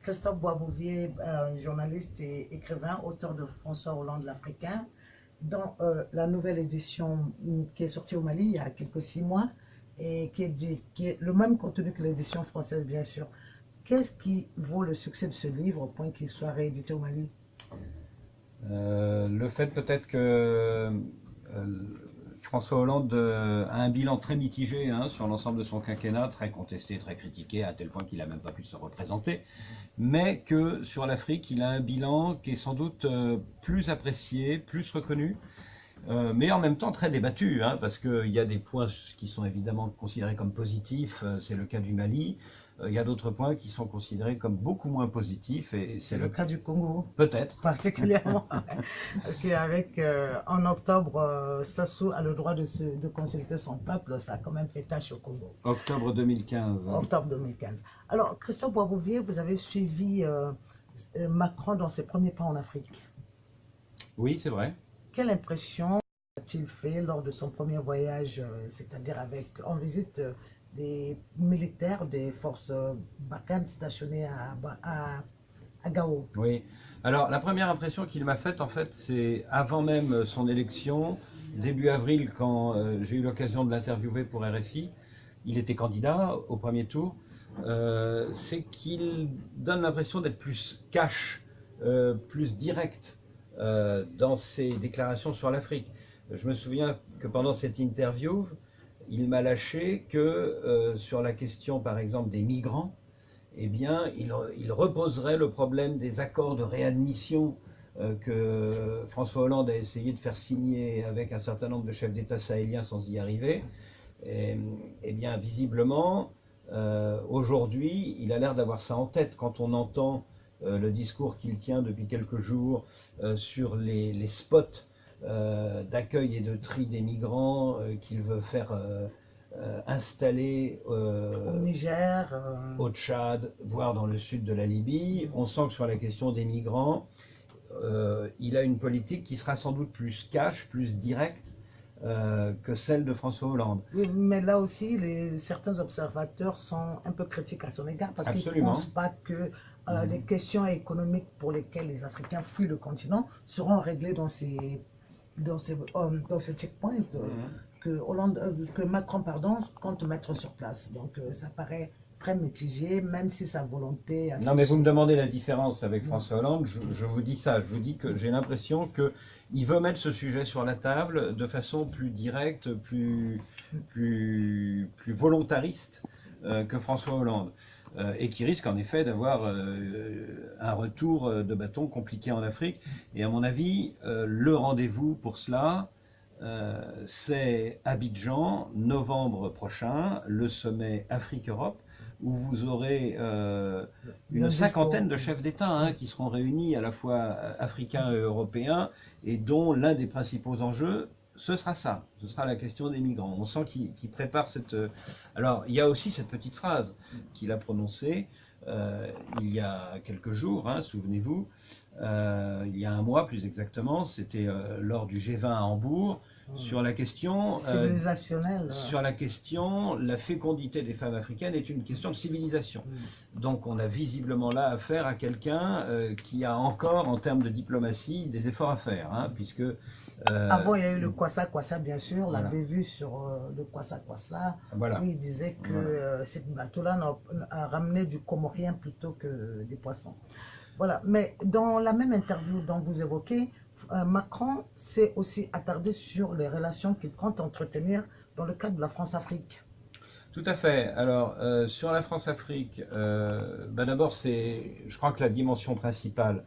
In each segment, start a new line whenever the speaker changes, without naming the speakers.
Christophe Boisbouvier, journaliste et écrivain, auteur de François Hollande l'Africain, dans la nouvelle édition qui est sortie au Mali il y a quelques 6 mois et qui est le même contenu que l'édition française, bien sûr. Qu'est-ce qui vaut le succès de ce livre au point qu'il soit réédité au Mali?
Le fait peut-être que François Hollande a un bilan très mitigé sur l'ensemble de son quinquennat, très contesté, très critiqué, à tel point qu'il n'a même pas pu se représenter, mais que sur l'Afrique, il a un bilan qui est sans doute plus apprécié, plus reconnu, mais en même temps très débattu, parce qu'il y a des points qui sont évidemment considérés comme positifs, c'est le cas du Mali. Il y a d'autres points qui sont considérés comme beaucoup moins positifs, et
C'est le cas du Congo,
peut-être.
particulièrement. Parce qu'avec, en octobre, Sassou a le droit de consulter son peuple, ça a quand même fait tâche au Congo.
Octobre 2015.
Octobre 2015. Alors, Christophe Boisbouvier, vous avez suivi Macron dans ses premiers pas en Afrique.
Oui, c'est vrai.
Quelle impression a-t-il fait lors de son premier voyage, c'est-à-dire en visite des militaires des forces Barkhane stationnées à Gao?
Oui. Alors, la première impression qu'il m'a faite, en fait, c'est avant même son élection, début avril, quand j'ai eu l'occasion de l'interviewer pour RFI, il était candidat au premier tour, c'est qu'il donne l'impression d'être plus cash, plus direct dans ses déclarations sur l'Afrique. Je me souviens que pendant cette interview, il m'a lâché que sur la question, par exemple, des migrants, eh bien, il reposerait le problème des accords de réadmission que François Hollande a essayé de faire signer avec un certain nombre de chefs d'État sahéliens sans y arriver. Eh bien, visiblement, aujourd'hui, il a l'air d'avoir ça en tête. Quand on entend le discours qu'il tient depuis quelques jours sur les spots d'accueil et de tri des migrants qu'il veut faire installer
Au Niger,
au Tchad, voire dans le sud de la Libye. On sent que sur la question des migrants, il a une politique qui sera sans doute plus cash, plus directe que celle de François Hollande.
oui, mais là aussi, certains observateurs sont un peu critiques à son égard parce qu'ils ne
Absolument.
pensent pas que les questions économiques pour lesquelles les Africains fuient le continent seront réglées dans ces checkpoints que Macron compte mettre sur place. Donc ça paraît très mitigé, même si sa volonté
Non, mais vous me demandez la différence avec François Hollande, je vous dis ça, je vous dis que j'ai l'impression qu'il veut mettre ce sujet sur la table de façon plus directe, plus volontariste que François Hollande. Et qui risque en effet d'avoir un retour de bâton compliqué en Afrique. Et à mon avis, le rendez-vous pour cela, c'est Abidjan, novembre prochain, le sommet Afrique-Europe, où vous aurez une cinquantaine de chefs d'État qui seront réunis à la fois africains et européens, et dont l'un des principaux enjeux, ce sera ça, ce sera la question des migrants. On sent qu'il prépare cette... Alors, il y a aussi cette petite phrase qu'il a prononcée il y a quelques jours, souvenez-vous, il y a un mois plus exactement, c'était lors du G20 à Hambourg, sur la question
civilisationnelle.
Sur la question, la fécondité des femmes africaines est une question de civilisation. Donc on a visiblement là affaire à quelqu'un qui a encore, en termes de diplomatie, des efforts à faire, puisque...
Avant, il y a eu le Kwassa, bien sûr,
Voilà.
l'avait vu sur le Kwassa,
Voilà.
où il disait que
Voilà.
ces bateaux-là a ramené du comorien plutôt que des poissons. Voilà, mais dans la même interview dont vous évoquez, Macron s'est aussi attardé sur les relations qu'il compte entretenir dans le cadre de la France-Afrique.
Tout à fait. Alors, sur la France-Afrique, d'abord, je crois que la dimension principale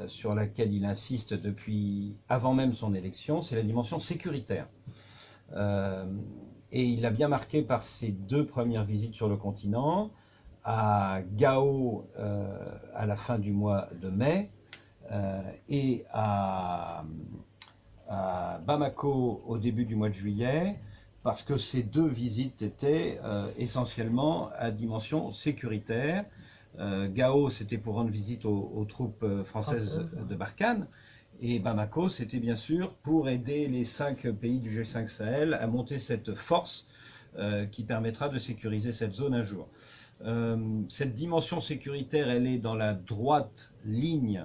sur laquelle il insiste depuis avant même son élection, c'est la dimension sécuritaire. Et il l'a bien marqué par ses 2 premières visites sur le continent, à Gao à la fin du mois de mai et à Bamako au début du mois de juillet, parce que ces 2 visites étaient essentiellement à dimension sécuritaire. Gao, c'était pour rendre visite aux troupes françaises de Barkhane, et Bamako, c'était bien sûr pour aider les 5 pays du G5 Sahel à monter cette force qui permettra de sécuriser cette zone un jour. Cette dimension sécuritaire, elle est dans la droite ligne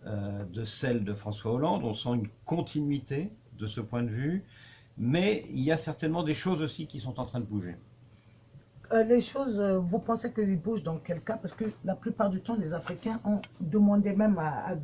de celle de François Hollande. On sent une continuité de ce point de vue, mais il y a certainement des choses aussi qui sont en train de bouger.
Les choses, vous pensez qu'ils bougent dans quel cas? Parce que la plupart du temps, les Africains ont demandé même à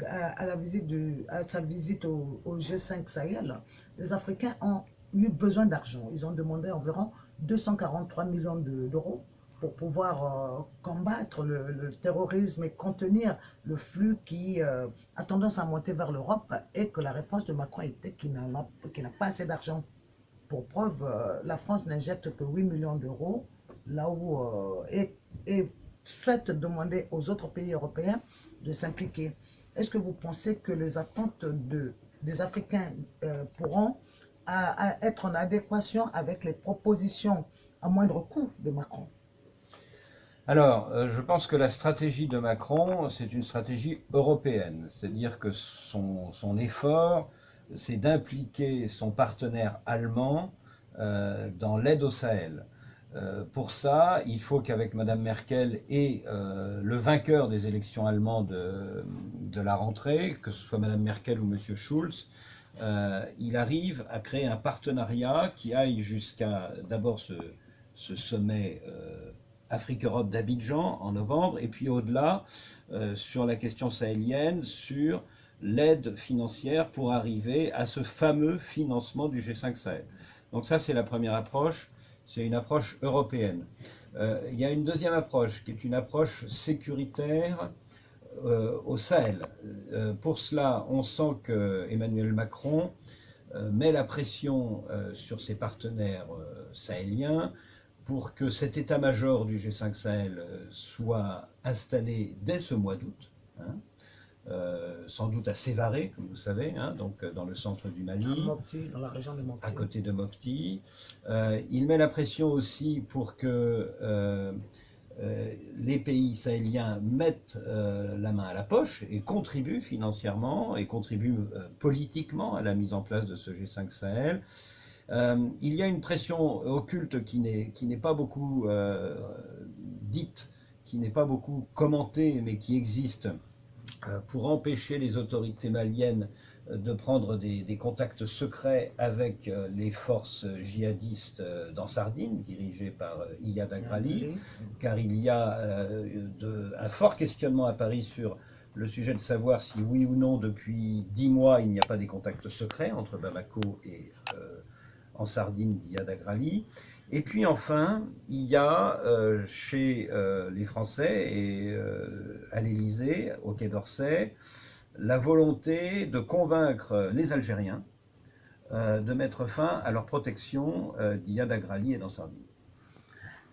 sa visite au G5 Sahel, les Africains ont eu besoin d'argent. Ils ont demandé environ 243 millions d'euros pour pouvoir combattre le terrorisme et contenir le flux qui a tendance à monter vers l'Europe, et que la réponse de Macron était qu'il n'a pas assez d'argent. Pour preuve, la France n'injecte que 8 millions d'euros, là où et souhaite demander aux autres pays européens de s'impliquer. Est-ce que vous pensez que les attentes des Africains pourront être en adéquation avec les propositions à moindre coût de Macron?
Alors, je pense que la stratégie de Macron, c'est une stratégie européenne. C'est-à-dire que son effort, c'est d'impliquer son partenaire allemand dans l'aide au Sahel. Pour ça, il faut qu'avec Mme Merkel et le vainqueur des élections allemandes de la rentrée, que ce soit Mme Merkel ou M. Schulz, il arrive à créer un partenariat qui aille jusqu'à d'abord ce sommet Afrique-Europe d'Abidjan en novembre, et puis au-delà, sur la question sahélienne, sur l'aide financière pour arriver à ce fameux financement du G5 Sahel. Donc ça, c'est la première approche, c'est une approche européenne. Il y a une deuxième approche, qui est une approche sécuritaire au Sahel. Pour cela, on sent que Emmanuel Macron met la pression sur ses partenaires sahéliens pour que cet état-major du G5 Sahel soit installé dès ce mois d'août, sans doute à Sévaré, comme vous savez, donc dans le centre du Mali,
Mopti, dans la région de Mopti,
à côté de Mopti. Il met la pression aussi pour que les pays sahéliens mettent la main à la poche et contribuent financièrement et contribuent politiquement à la mise en place de ce G5 Sahel. Il y a une pression occulte qui n'est pas beaucoup dite, qui n'est pas beaucoup commentée, mais qui existe pour empêcher les autorités maliennes de prendre des contacts secrets avec les forces djihadistes dans Sardine, dirigées par Iyad Agrali, car il y a un fort questionnement à Paris sur le sujet de savoir si oui ou non, depuis 10 mois, il n'y a pas des contacts secrets entre Bamako et en Sardine d'Iyad Agrali. Et puis enfin, il y a chez les Français et à l'Élysée, au Quai d'Orsay, la volonté de convaincre les Algériens de mettre fin à leur protection d'Iyad Agrali et dans Sardine.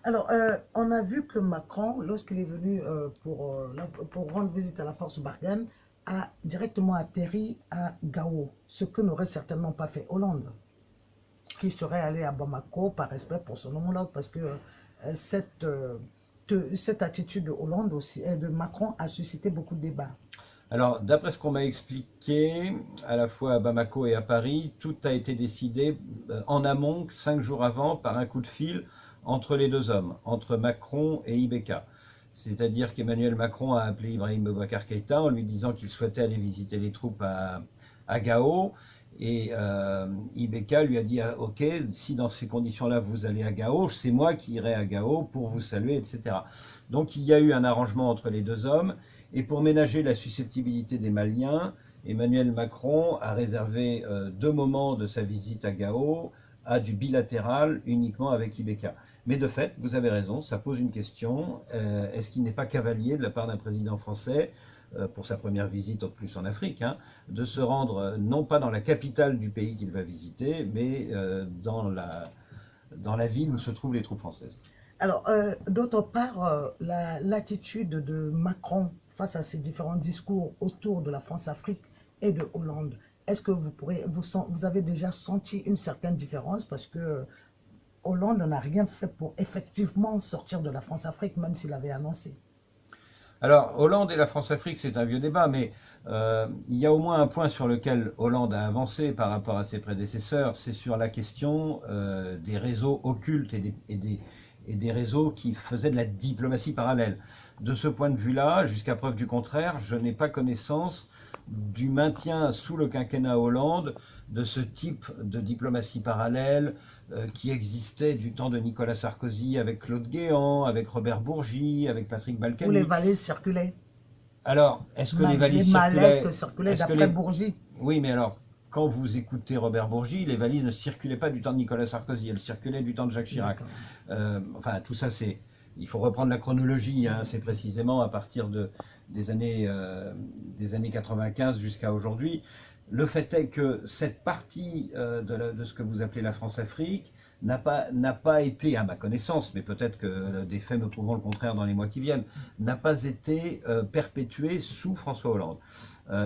Alors, on a vu que Macron, lorsqu'il est venu pour rendre visite à la force Barkhane, a directement atterri à Gao, ce que n'aurait certainement pas fait Hollande, qui serait allé à Bamako par respect pour son homologue, parce que cette attitude de Hollande aussi, de Macron a suscité beaucoup de débats.
Alors, d'après ce qu'on m'a expliqué, à la fois à Bamako et à Paris, tout a été décidé en amont, 5 jours avant, par un coup de fil entre les deux hommes, entre Macron et Ibeka. C'est-à-dire qu'Emmanuel Macron a appelé Ibrahim Boubacar Keïta en lui disant qu'il souhaitait aller visiter les troupes à Gao. Et Ibeka lui a dit « Ok, si dans ces conditions-là vous allez à Gao, c'est moi qui irai à Gao pour vous saluer, etc. » Donc il y a eu un arrangement entre les deux hommes. Et pour ménager la susceptibilité des Maliens, Emmanuel Macron a réservé 2 moments de sa visite à Gao à du bilatéral uniquement avec Ibeka. Mais de fait, vous avez raison, ça pose une question. Est-ce qu'il n'est pas cavalier de la part d'un président français, pour sa première visite en plus en Afrique, de se rendre non pas dans la capitale du pays qu'il va visiter, mais dans la ville où se trouvent les troupes françaises?
Alors, d'autre part, l'attitude de Macron face à ces différents discours autour de la France-Afrique et de Hollande, est-ce que vous avez déjà senti une certaine différence? Parce que Hollande n'a rien fait pour effectivement sortir de la France-Afrique, même s'il avait annoncé.
Alors, Hollande et la France-Afrique, c'est un vieux débat, mais il y a au moins un point sur lequel Hollande a avancé par rapport à ses prédécesseurs, c'est sur la question des réseaux occultes et des réseaux qui faisaient de la diplomatie parallèle. De ce point de vue-là, jusqu'à preuve du contraire, je n'ai pas connaissance du maintien sous le quinquennat Hollande de ce type de diplomatie parallèle qui existait du temps de Nicolas Sarkozy avec Claude Guéant, avec Robert Bourgi, avec Patrick
Où les
Balkany.
valises circulaient.
Alors, est-ce que les
Les
valises
mallettes
circulaient?
circulaient
Est-ce que
d'après
les...
Bourgie.
Oui, mais alors, quand vous écoutez Robert Bourgi, les valises ne circulaient pas du temps de Nicolas Sarkozy, elles circulaient du temps de Jacques Chirac. Enfin, tout ça, c'est... Il faut reprendre la chronologie, hein, c'est précisément à partir des années 95 jusqu'à aujourd'hui. Le fait est que cette partie de ce que vous appelez la France-Afrique n'a pas été, à ma connaissance, mais peut-être que des faits me prouveront le contraire dans les mois qui viennent, n'a pas été perpétuée sous François Hollande.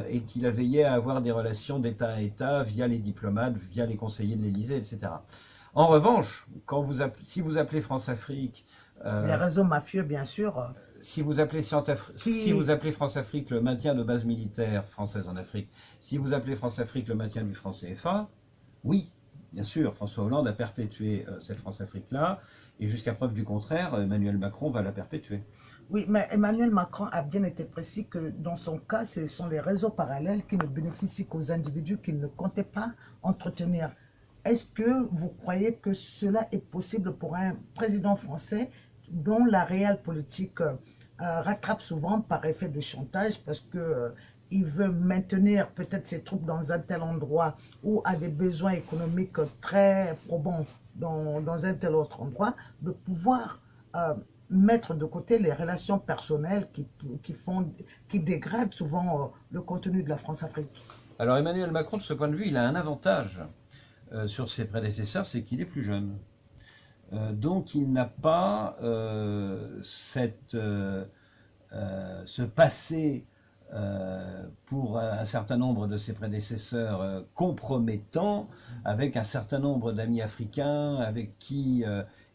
Et qu'il a veillé à avoir des relations d'État à État via les diplomates, via les conseillers de l'Élysée, etc. En revanche, si vous appelez France-Afrique...
les réseaux mafieux, bien sûr.
Si vous appelez France-Afrique le maintien de bases militaires françaises en Afrique, si vous appelez France-Afrique le maintien du franc CFA, oui, bien sûr, François Hollande a perpétué cette France-Afrique-là, et jusqu'à preuve du contraire, Emmanuel Macron va la perpétuer.
Oui, mais Emmanuel Macron a bien été précis que dans son cas, ce sont les réseaux parallèles qui ne bénéficient qu'aux individus qu'il ne comptait pas entretenir. Est-ce que vous croyez que cela est possible pour un président français dont la réelle politique rattrape souvent par effet de chantage parce que il veut maintenir peut-être ses troupes dans un tel endroit ou a des besoins économiques très probants dans un tel autre endroit, de pouvoir mettre de côté les relations personnelles qui dégradent souvent le contenu de la France-Afrique.
Alors Emmanuel Macron, de ce point de vue, il a un avantage sur ses prédécesseurs, c'est qu'il est plus jeune. Donc il n'a pas ce passé pour un certain nombre de ses prédécesseurs compromettant, avec un certain nombre d'amis africains avec qui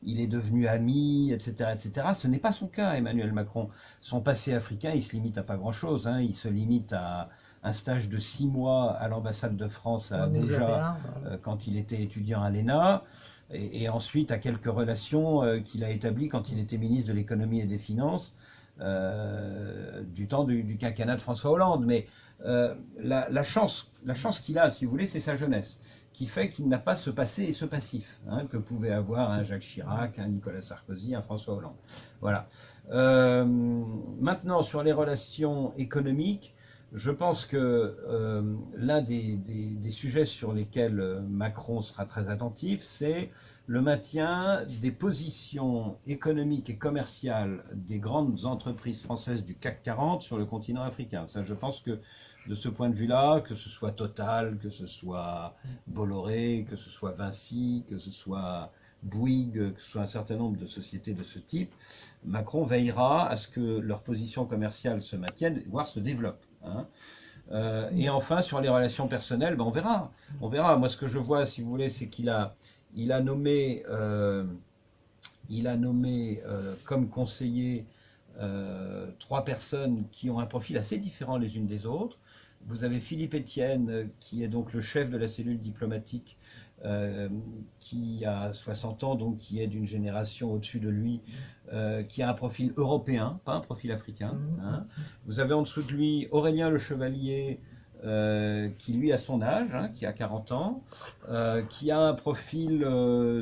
il est devenu ami, etc., etc. Ce n'est pas son cas, Emmanuel Macron. Son passé africain, il se limite à pas grand-chose, hein. Il se limite à un stage de 6 mois à l'ambassade de France à Abuja quand il était étudiant à l'ENA, et ensuite à quelques relations qu'il a établies quand il était ministre de l'économie et des finances du temps du quinquennat de François Hollande. Mais la chance qu'il a, si vous voulez, c'est sa jeunesse, qui fait qu'il n'a pas ce passé et ce passif hein, que pouvait avoir un Jacques Chirac, un Nicolas Sarkozy, un François Hollande. Voilà. Maintenant, sur les relations économiques, je pense que l'un des sujets sur lesquels Macron sera très attentif, c'est le maintien des positions économiques et commerciales des grandes entreprises françaises du CAC 40 sur le continent africain. Ça, je pense que de ce point de vue-là, que ce soit Total, que ce soit Bolloré, que ce soit Vinci, que ce soit Bouygues, que ce soit un certain nombre de sociétés de ce type, Macron veillera à ce que leurs positions commerciales se maintiennent, voire se développent. Hein. Et enfin, sur les relations personnelles, ben on verra. On verra. Moi, ce que je vois, si vous voulez, c'est qu'il a nommé comme conseiller 3 personnes qui ont un profil assez différent les unes des autres. Vous avez Philippe Etienne, qui est donc le chef de la cellule diplomatique, qui a 60 ans, donc qui est d'une génération au-dessus de lui, qui a un profil européen, pas un profil africain. Hein. Vous avez en dessous de lui Aurélien Le Chevalier, qui lui a son âge, hein, qui a 40 ans, qui a un profil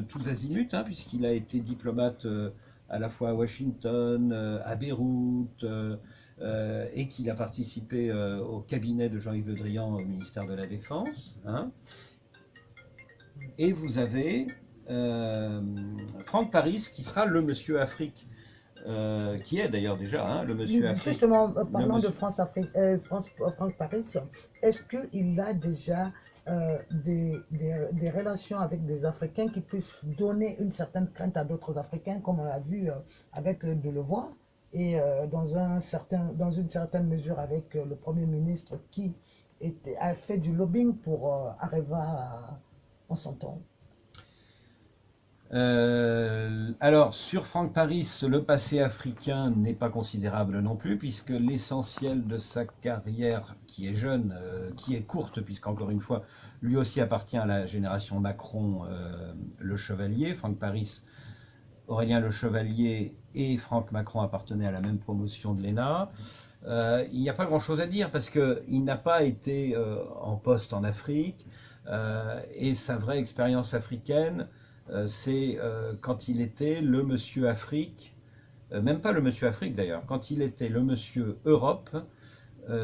tous azimuts, hein, puisqu'il a été diplomate à la fois à Washington, à Beyrouth, et qu'il a participé au cabinet de Jean-Yves Le Drian au ministère de la Défense. Hein. Et vous avez Franck Paris, qui sera le monsieur Afrique, qui est d'ailleurs déjà hein, le monsieur Afrique.
Justement, parlant de France-Afrique, Franck Paris, est-ce qu'il a déjà des relations avec des Africains qui puissent donner une certaine crainte à d'autres Africains, comme on l'a vu avec Delevoye, et dans une certaine mesure avec le Premier ministre qui a fait du lobbying pour arriver en son temps?
Alors, sur Franck Paris, le passé africain n'est pas considérable non plus, puisque l'essentiel de sa carrière, qui est jeune, qui est courte, puisqu'encore une fois, lui aussi appartient à la génération Macron, le Chevalier. Franck Paris, Aurélien le Chevalier et Franck Macron appartenaient à la même promotion de l'ENA. Il n'y a pas grand-chose à dire, parce qu'il n'a pas été en poste en Afrique, et sa vraie expérience africaine, c'est quand il était le monsieur Afrique, même pas le monsieur Afrique d'ailleurs, quand il était le monsieur Europe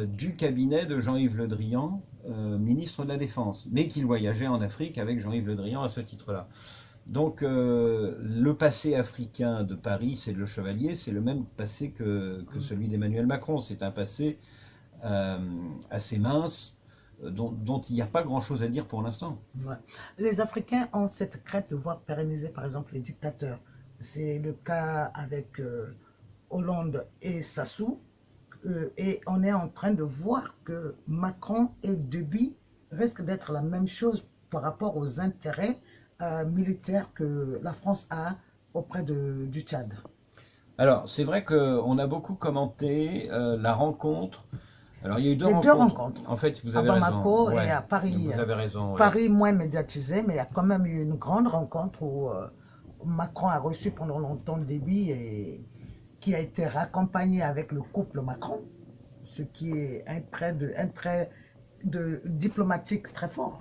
du cabinet de Jean-Yves Le Drian, ministre de la Défense, mais qu'il voyageait en Afrique avec Jean-Yves Le Drian à ce titre-là. Donc le passé africain de Paris et de Le Chevalier, c'est le même passé que celui d'Emmanuel Macron. C'est un passé assez mince, dont il n'y a pas grand-chose à dire pour l'instant.
Ouais. Les Africains ont cette crainte de voir pérenniser, par exemple, les dictateurs. C'est le cas avec Hollande et Sassou. Et on est en train de voir que Macron et Déby risquent d'être la même chose par rapport aux intérêts militaires que la France a auprès du Tchad.
Alors, c'est vrai qu'on a beaucoup commenté la rencontre. Alors, il y a eu deux rencontres. En fait, vous avez
à Bamako
raison.
et à Paris.
Vous avez raison.
Paris moins médiatisé, mais il y a quand même eu une grande rencontre où Macron a reçu pendant longtemps Déby et qui a été raccompagné avec le couple Macron, ce qui est un trait de diplomatique très fort.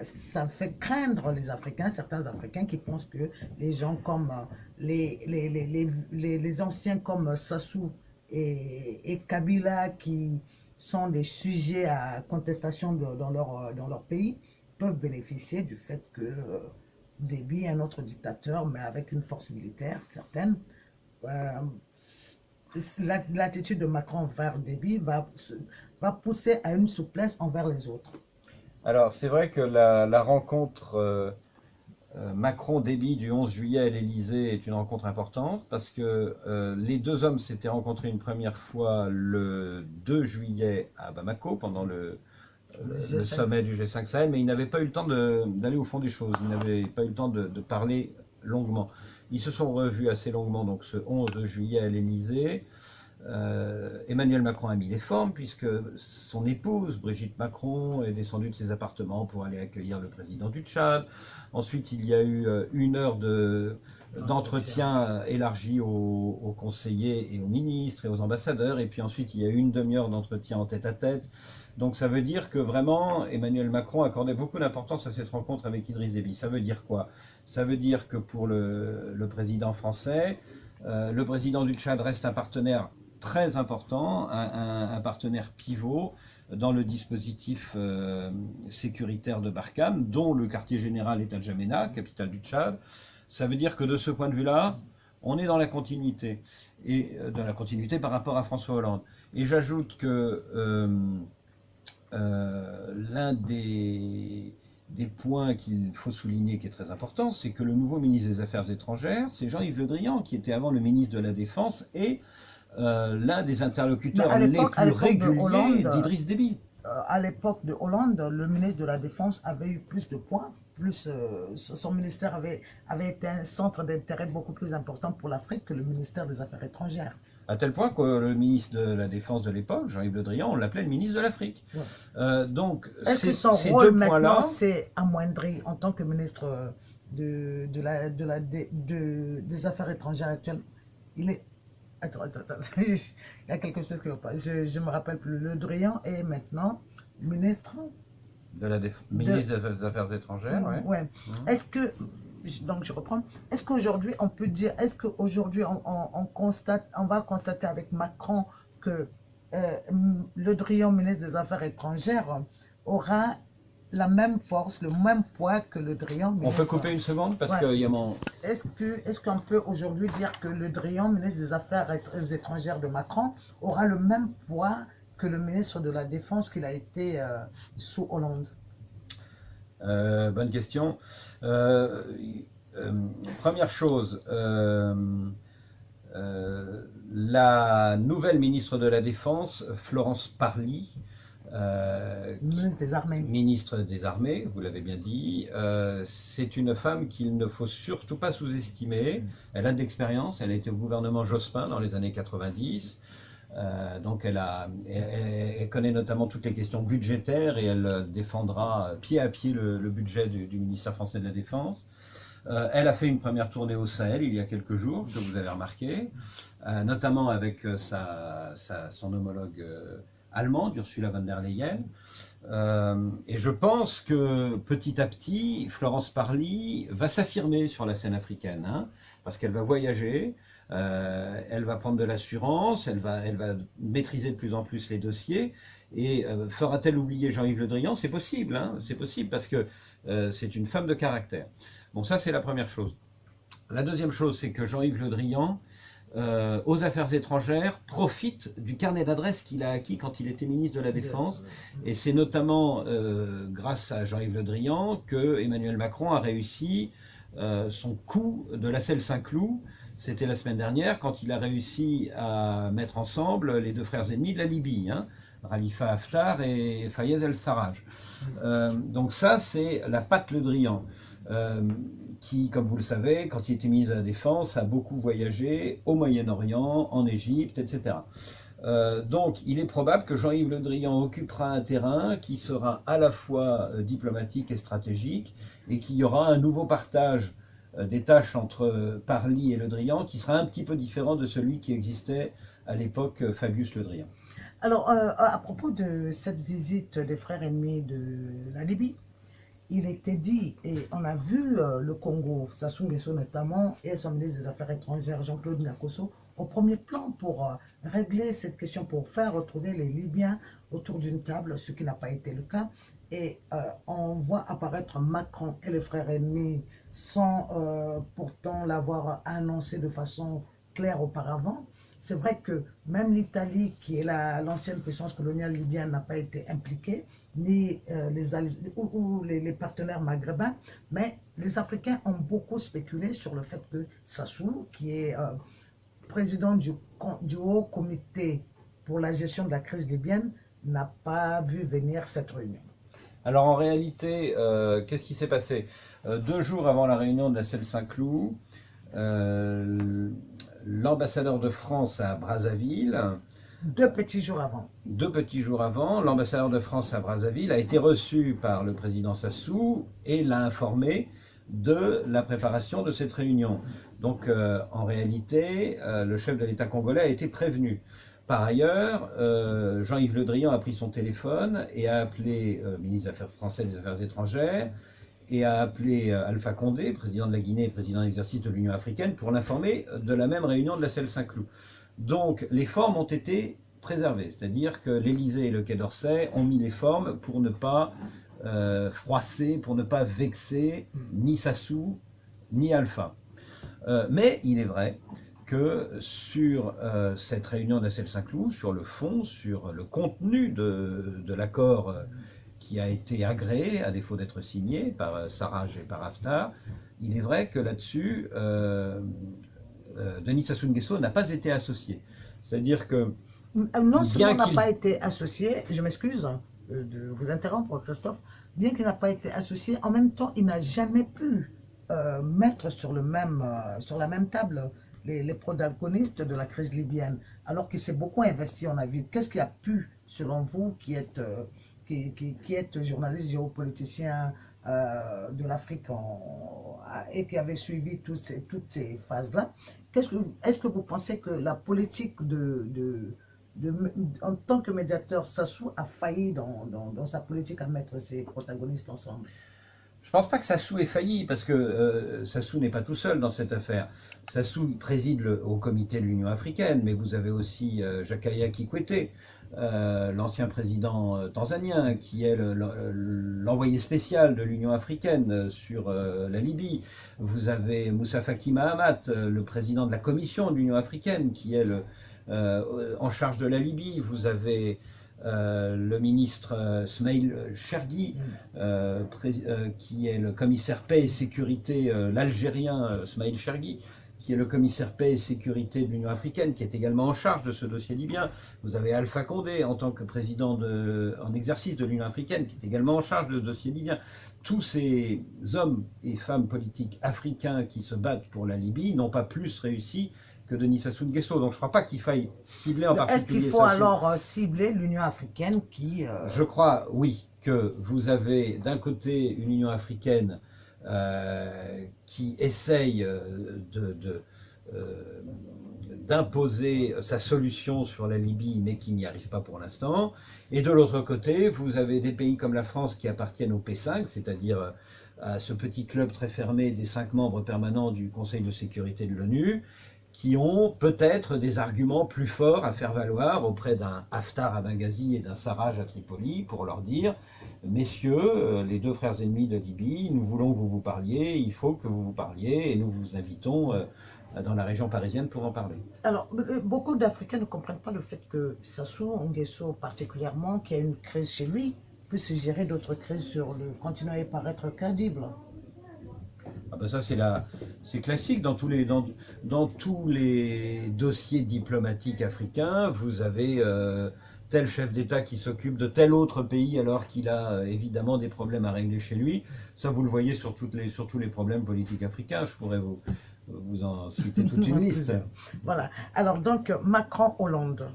Ça fait craindre les Africains, certains Africains qui pensent que les gens comme les anciens comme Sassou et Kabila, qui sont des sujets à contestation dans leur pays, peuvent bénéficier du fait que Déby est un autre dictateur, mais avec une force militaire certaine. L'attitude de Macron vers Déby va pousser à une souplesse envers les autres.
Alors, c'est vrai que la rencontre Macron-Déby du 11 juillet à l'Élysée est une rencontre importante, parce que les deux hommes s'étaient rencontrés une première fois le 2 juillet à Bamako, pendant le sommet du G5 Sahel, mais ils n'avaient pas eu le temps d'aller au fond des choses, ils n'avaient pas eu le temps de parler longuement. Ils se sont revus assez longuement, donc ce 11 juillet à l'Élysée. Emmanuel Macron a mis les formes, puisque son épouse, Brigitte Macron, est descendue de ses appartements pour aller accueillir le président du Tchad. Ensuite, il y a eu 1 heure d'entretien élargi aux conseillers et aux ministres et aux ambassadeurs. Et puis ensuite, il y a eu 1/2 heure d'entretien en tête-à-tête. Donc ça veut dire que vraiment, Emmanuel Macron accordait beaucoup d'importance à cette rencontre avec Idriss Déby. Ça veut dire quoi? Ça veut dire que pour le président français, le président du Tchad reste un partenaire très important, un partenaire pivot dans le dispositif sécuritaire de Barkhane, dont le quartier général est à N'Djamena, capitale du Tchad. Ça veut dire que de ce point de vue-là, on est dans la continuité, et dans la continuité par rapport à François Hollande. Et j'ajoute que l'un des points qu'il faut souligner qui est très important, c'est que le nouveau ministre des Affaires étrangères, c'est Jean-Yves Le Drian, qui était avant le ministre de la Défense et l'un des interlocuteurs les plus réguliers d'Idriss Déby.
À l'époque de Hollande, le ministre de la Défense avait eu plus de poids, son ministère avait été un centre d'intérêt beaucoup plus important pour l'Afrique que le ministère des Affaires étrangères.
À tel point que le ministre de la Défense de l'époque, Jean-Yves Le Drian, on l'appelait le ministre de l'Afrique. Ouais. Donc,
est-ce que son rôle maintenant s'est amoindri en tant que ministre des Affaires étrangères actuelles? Il est... Attends, il y a quelque chose qui ne va pas. Je me rappelle plus. Le Drian est maintenant ministre
ministre des Affaires étrangères.
Ouais. Est-ce que, donc je reprends, est-ce qu'aujourd'hui on peut dire, est-ce qu'aujourd'hui on va constater avec Macron que Le Drian, ministre des Affaires étrangères, aura la même force, le même poids que Le Drian.
On peut couper une seconde parce qu'il y a mon...
Est-ce qu'on peut aujourd'hui dire que Le Drian, ministre des Affaires étrangères de Macron, aura le même poids que le ministre de la Défense qu'il a été sous Hollande?
Bonne question. Première chose, la nouvelle ministre de la Défense, Florence Parly,
Ministre des Armées.
Ministre des Armées, vous l'avez bien dit. C'est une femme qu'il ne faut surtout pas sous-estimer. Elle a de l'expérience, elle a été au gouvernement Jospin dans les années 90. Donc elle connaît notamment toutes les questions budgétaires et elle défendra pied à pied le budget du ministère français de la Défense. Elle a fait une première tournée au Sahel il y a quelques jours, que vous avez remarqué, notamment avec son homologue allemande, Ursula von der Leyen. Et je pense que petit à petit, Florence Parly va s'affirmer sur la scène africaine, hein, parce qu'elle va voyager, elle va prendre de l'assurance, elle va maîtriser de plus en plus les dossiers. Et fera-t-elle oublier Jean-Yves Le Drian? C'est possible, hein, c'est possible, parce que c'est une femme de caractère. Bon, ça c'est la première chose. La deuxième chose, c'est que Jean-Yves Le Drian, aux affaires étrangères, profite du carnet d'adresses qu'il a acquis quand il était ministre de la Défense. Et c'est notamment grâce à Jean-Yves Le Drian que Emmanuel Macron a réussi son coup de la selle Saint-Cloud. C'était la semaine dernière, quand il a réussi à mettre ensemble les deux frères ennemis de la Libye, hein, Khalifa Haftar et Fayez el-Sarraj. Donc ça, c'est la patte Le Drian. Qui, comme vous le savez, quand il était ministre de la Défense, a beaucoup voyagé au Moyen-Orient, en Égypte, etc. Donc, il est probable que Jean-Yves Le Drian occupera un terrain qui sera à la fois diplomatique et stratégique, et qu'il y aura un nouveau partage des tâches entre Parly et Le Drian, qui sera un petit peu différent de celui qui existait à l'époque Fabius Le Drian.
Alors, à propos de cette visite des frères ennemis de la Libye, il était dit, et on a vu le Congo, Sassou Nguesso notamment, et son ministre des Affaires étrangères, Jean-Claude Ngakosso, au premier plan pour régler cette question, pour faire retrouver les Libyens autour d'une table, ce qui n'a pas été le cas. Et on voit apparaître Macron et les frères ennemis sans pourtant l'avoir annoncé de façon claire auparavant. C'est vrai que même l'Italie, qui est l'ancienne puissance coloniale libyenne, n'a pas été impliquée, ni les partenaires maghrébins, mais les Africains ont beaucoup spéculé sur le fait que Sassou, qui est président du Haut Comité pour la gestion de la crise libyenne, n'a pas vu venir cette réunion.
Alors en réalité, qu'est-ce qui s'est passé? 2 jours avant la réunion de la selle Saint-Cloud, l'ambassadeur de France à Brazzaville,
2 petits jours avant.
2 petits jours avant, l'ambassadeur de France à Brazzaville a été reçu par le président Sassou et l'a informé de la préparation de cette réunion. Donc en réalité, le chef de l'État congolais a été prévenu. Par ailleurs, Jean-Yves Le Drian a pris son téléphone et a appelé le ministre des Affaires français des Affaires étrangères et a appelé Alpha Condé, président de la Guinée et président d'exercice de l'Union africaine, pour l'informer de la même réunion de la selle Saint-Cloud. Donc les formes ont été préservées, c'est-à-dire que l'Élysée et le Quai d'Orsay ont mis les formes pour ne pas froisser, pour ne pas vexer ni Sassou ni Alpha. Mais il est vrai que sur cette réunion de la selle Saint-Cloud, sur le fond, sur le contenu de l'accord qui a été agréé, à défaut d'être signé par Sarraj et par Haftar, il est vrai que là-dessus, Denis Sassou Nguesso n'a pas été associé. C'est-à-dire que...
Non seulement n'a pas été associé, je m'excuse de vous interrompre Christophe, bien qu'il n'a pas été associé, en même temps il n'a jamais pu mettre sur la même table les protagonistes de la crise libyenne, alors qu'il s'est beaucoup investi, on a vu. Qu'est-ce qui a pu, selon vous, qui êtes journaliste géopoliticien de l'Afrique et qui avait suivi toutes ces phases-là, est-ce que vous pensez que la politique en tant que médiateur, Sassou a failli dans sa politique à mettre ses protagonistes ensemble?
Je ne pense pas que Sassou ait failli, parce que Sassou n'est pas tout seul dans cette affaire. Sassou préside le Haut Comité de l'Union africaine, mais vous avez aussi Jakaya Kikwete, l'ancien président tanzanien, qui est l'envoyé spécial de l'Union africaine sur la Libye. Vous avez Moussa Faki Mahamat, le président de la Commission de l'Union africaine, qui est en charge de la Libye. Vous avez le ministre Smail Chergui, qui est le commissaire paix et sécurité, l'Algérien Smail Chergui, qui est le commissaire paix et sécurité de l'Union africaine, qui est également en charge de ce dossier libyen. Vous avez Alpha Condé en tant que président en exercice de l'Union africaine, qui est également en charge de ce dossier libyen. Tous ces hommes et femmes politiques africains qui se battent pour la Libye n'ont pas plus réussi que Denis Sassou Nguesso. Donc je ne crois pas qu'il faille cibler en particulier.
Est-ce qu'il faut alors cibler l'Union africaine qui...
Je crois, oui, que vous avez d'un côté une Union africaine qui essaye d'imposer sa solution sur la Libye, mais qui n'y arrive pas pour l'instant. Et de l'autre côté, vous avez des pays comme la France qui appartiennent au P5, c'est-à-dire à ce petit club très fermé des 5 membres permanents du Conseil de sécurité de l'ONU, qui ont peut-être des arguments plus forts à faire valoir auprès d'un Haftar à Benghazi et d'un Sarraj à Tripoli pour leur dire « Messieurs, les 2 frères ennemis de Libye, nous voulons que vous vous parliez, il faut que vous vous parliez et nous vous invitons dans la région parisienne pour en parler. »
Alors, beaucoup d'Africains ne comprennent pas le fait que Sassou Nguesso particulièrement, qui a une crise chez lui, puisse gérer d'autres crises sur le continent et paraître crédible.
Ah ben ça c'est classique dans tous les dossiers diplomatiques africains. Vous avez tel chef d'État qui s'occupe de tel autre pays alors qu'il a évidemment des problèmes à régler chez lui. Ça vous le voyez sur tous les problèmes politiques africains. Je pourrais vous en citer toute une liste.
Voilà. Alors donc Macron-Hollande,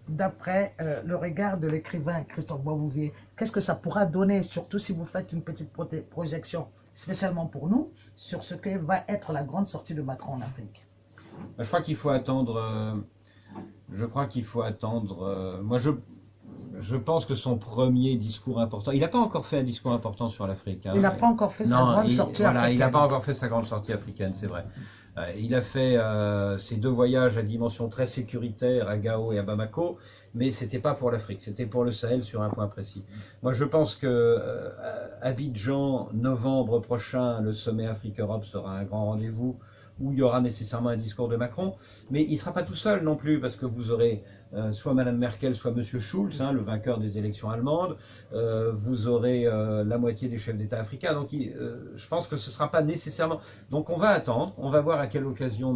d'après le regard de l'écrivain Christophe Boisbouvier, qu'est-ce que ça pourra donner, surtout si vous faites une petite projection spécialement pour nous, sur ce que va être la grande sortie de Macron en Afrique?
Je crois qu'il faut attendre. Moi, je pense que son premier discours important. Il n'a pas encore fait un discours important sur l'Afrique. Hein,
il n'a pas encore fait sa grande sortie africaine.
Voilà, il n'a pas encore fait sa grande sortie africaine, c'est vrai. Il a fait ses 2 voyages à dimension très sécuritaire à Gao et à Bamako, mais ce n'était pas pour l'Afrique, c'était pour le Sahel sur un point précis. Moi je pense que Abidjan, novembre prochain, le sommet Afrique-Europe sera un grand rendez-vous où il y aura nécessairement un discours de Macron, mais il ne sera pas tout seul non plus, parce que vous aurez soit Mme Merkel, soit M. Schulz, hein, le vainqueur des élections allemandes, vous aurez la moitié des chefs d'État africains, donc je pense que ce ne sera pas nécessairement... Donc on va attendre, on va voir à quelle occasion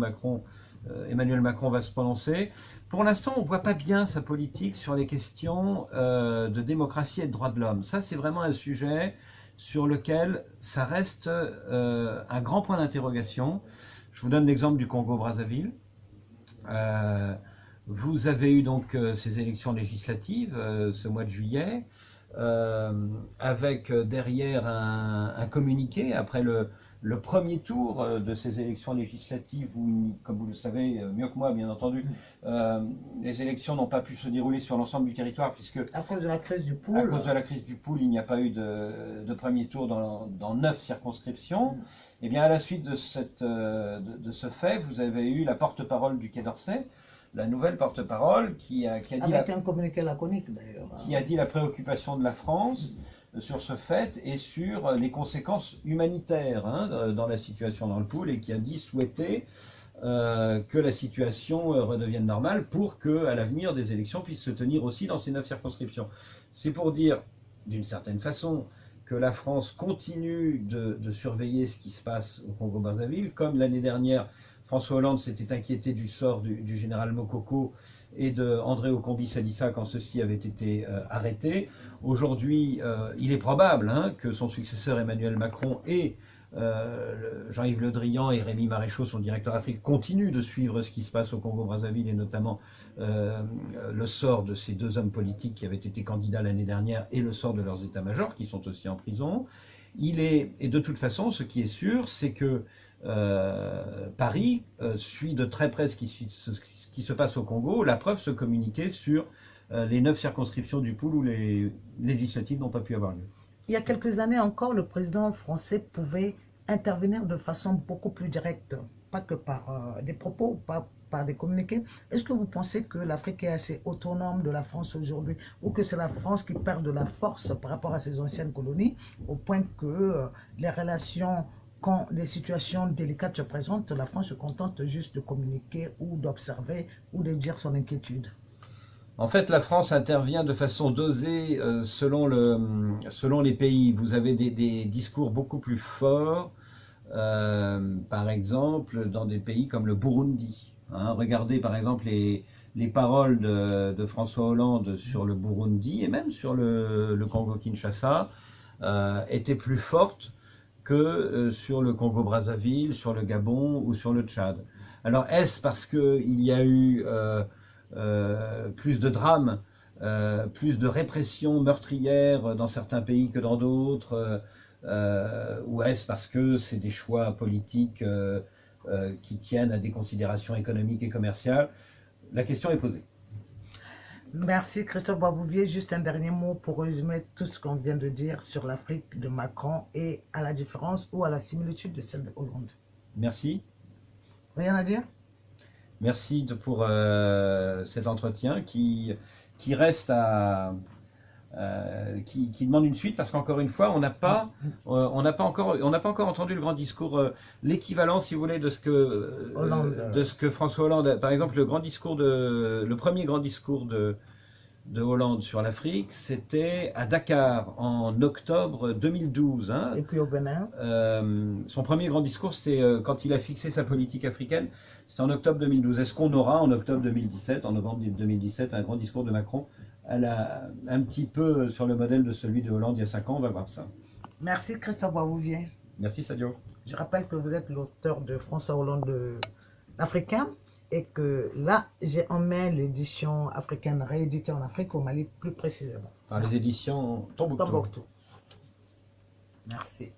Emmanuel Macron va se prononcer. Pour l'instant, on ne voit pas bien sa politique sur les questions de démocratie et de droits de l'homme. Ça, c'est vraiment un sujet sur lequel ça reste un grand point d'interrogation. Je vous donne l'exemple du Congo-Brazzaville. Vous avez eu donc ces élections législatives ce mois de juillet, avec derrière un communiqué après le premier tour de ces élections législatives où, comme vous le savez mieux que moi bien entendu, les élections n'ont pas pu se dérouler sur l'ensemble du territoire puisque
à cause de la crise du pool.
À cause de la crise du pool, il n'y a pas eu de premier tour dans 9 circonscriptions. Et bien à la suite de ce fait, vous avez eu la porte-parole du Quai d'Orsay, la nouvelle porte-parole qui a dit
avec un communiqué laconique d'ailleurs,
qui a dit la préoccupation de la France sur ce fait et sur les conséquences humanitaires dans la situation dans le pool, et qui a dit souhaiter que la situation redevienne normale pour que à l'avenir des élections puissent se tenir aussi dans ces 9 circonscriptions. C'est pour dire d'une certaine façon que la France continue de surveiller ce qui se passe au Congo-Brazzaville, comme l'année dernière François Hollande s'était inquiété du sort du général Mokoko et de André Okombi-Salissa quand ceux-ci avaient été arrêtés. Aujourd'hui, il est probable que son successeur Emmanuel Macron et Jean-Yves Le Drian et Rémi Maréchal, son directeur Afrique, continuent de suivre ce qui se passe au Congo-Brazzaville et notamment le sort de ces 2 hommes politiques qui avaient été candidats l'année dernière et le sort de leurs états-majors qui sont aussi en prison. Et de toute façon, ce qui est sûr, c'est que Paris suit de très près ce qui se passe au Congo. La preuve, se communiquer sur les 9 circonscriptions du pool où les législatives n'ont pas pu avoir lieu.
Il y a quelques années encore, le président français pouvait intervenir de façon beaucoup plus directe, pas que par des propos, pas par des communiqués. Est-ce que vous pensez que l'Afrique est assez autonome de la France aujourd'hui, ou que c'est la France qui perd de la force par rapport à ses anciennes colonies, au point que les relations, quand des situations délicates se présentent, la France se contente juste de communiquer ou d'observer ou de dire son inquiétude?
En fait, la France intervient de façon dosée selon les pays. Vous avez des discours beaucoup plus forts par exemple, dans des pays comme le Burundi. Hein. Regardez par exemple les paroles de François Hollande sur le Burundi et même sur le Congo-Kinshasa étaient plus fortes que sur le Congo-Brazzaville, sur le Gabon ou sur le Tchad. Alors est-ce parce qu'il y a eu plus de drames, plus de répression meurtrière dans certains pays que dans d'autres, ou est-ce parce que c'est des choix politiques qui tiennent à des considérations économiques et commerciales? La question est posée.
Merci Christophe Boisbouvier. Juste un dernier mot pour résumer tout ce qu'on vient de dire sur l'Afrique de Macron et à la différence ou à la similitude de celle de Hollande.
Merci.
Rien à dire?
Merci pour cet entretien qui reste à... qui demande une suite parce qu'encore une fois, on n'a pas encore entendu le grand discours, l'équivalent, si vous voulez, de ce que François Hollande, par exemple, le premier grand discours de Hollande sur l'Afrique, c'était à Dakar en octobre 2012. Hein.
Et puis au Bénin.
Son premier grand discours, c'était quand il a fixé sa politique africaine, c'était en octobre 2012. Est-ce qu'on aura en octobre 2017, en novembre 2017, un grand discours de Macron un petit peu sur le modèle de celui de Hollande il y a 5 ans? On va voir ça.
Merci Christophe Boisbouvier.
Merci Sadio.
Je rappelle que vous êtes l'auteur de François Hollande l'Africain et que là, j'ai en main l'édition africaine rééditée en Afrique, au Mali plus précisément.
Par les éditions Tombouctou.
Merci.